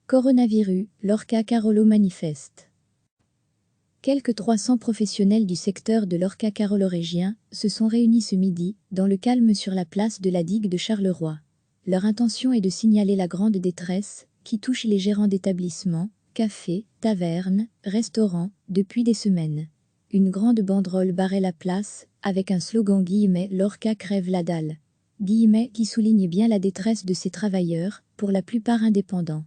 Coronavirus, Lorca Carolo manifeste. Quelques 300 professionnels du secteur de l'Orca carolorégien se sont réunis ce midi, dans le calme sur la place de la digue de Charleroi. Leur intention est de signaler la grande détresse qui touche les gérants d'établissements, cafés, tavernes, restaurants, depuis des semaines. Une grande banderole barrait la place, avec un slogan « Lorca crève la dalle », qui souligne bien la détresse de ces travailleurs, pour la plupart indépendants.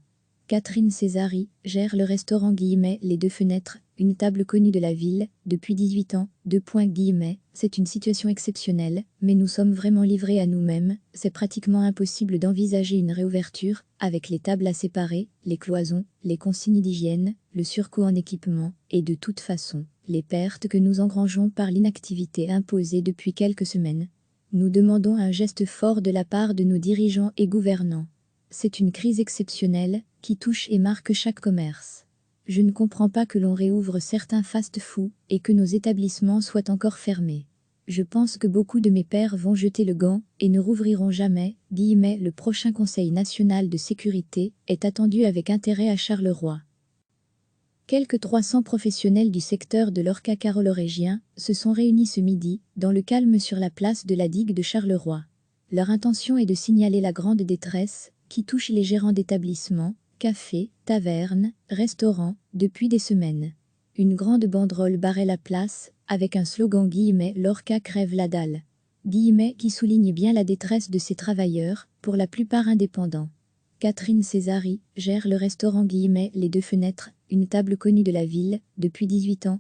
Catherine Césari gère le restaurant « Les Deux Fenêtres », une table connue de la ville, depuis 18 ans, c'est une situation exceptionnelle, mais nous sommes vraiment livrés à nous-mêmes, c'est pratiquement impossible d'envisager une réouverture, avec les tables à séparer, les cloisons, les consignes d'hygiène, le surcoût en équipement, et de toute façon, les pertes que nous engrangeons par l'inactivité imposée depuis quelques semaines. Nous demandons un geste fort de la part de nos dirigeants et gouvernants. C'est une crise exceptionnelle, qui touche et marque chaque commerce. Je ne comprends pas que l'on réouvre certains fast-foods et que nos établissements soient encore fermés. Je pense que beaucoup de mes pairs vont jeter le gant et ne rouvriront jamais. Le prochain Conseil national de sécurité est attendu avec intérêt à Charleroi. Quelques 300 professionnels du secteur de l'Orca carolorégien se sont réunis ce midi, dans le calme sur la place de la digue de Charleroi. Leur intention est de signaler la grande détresse qui touche les gérants d'établissements, cafés, tavernes, restaurants, depuis des semaines. Une grande banderole barrait la place, avec un slogan « Lorca crève la dalle », qui souligne bien la détresse de ces travailleurs, pour la plupart indépendants. Catherine Césari gère le restaurant « Les Deux Fenêtres », une table connue de la ville, depuis 18 ans,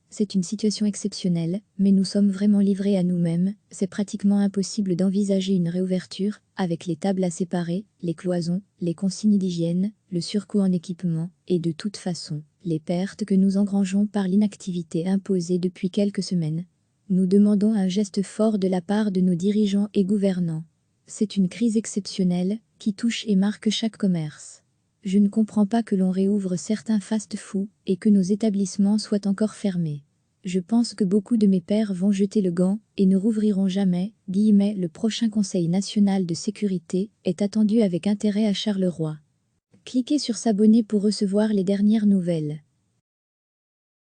c'est une situation exceptionnelle, mais nous sommes vraiment livrés à nous-mêmes, c'est pratiquement impossible d'envisager une réouverture, avec les tables à séparer, les cloisons, les consignes d'hygiène, le surcoût en équipement, et de toute façon, les pertes que nous engrangeons par l'inactivité imposée depuis quelques semaines. Nous demandons un geste fort de la part de nos dirigeants et gouvernants. C'est une crise exceptionnelle, qui touche et marque chaque commerce. Je ne comprends pas que l'on réouvre certains fast-foods et que nos établissements soient encore fermés. Je pense que beaucoup de mes pairs vont jeter le gant et ne rouvriront jamais. Le prochain Conseil national de sécurité est attendu avec intérêt à Charleroi. Cliquez sur s'abonner pour recevoir les dernières nouvelles.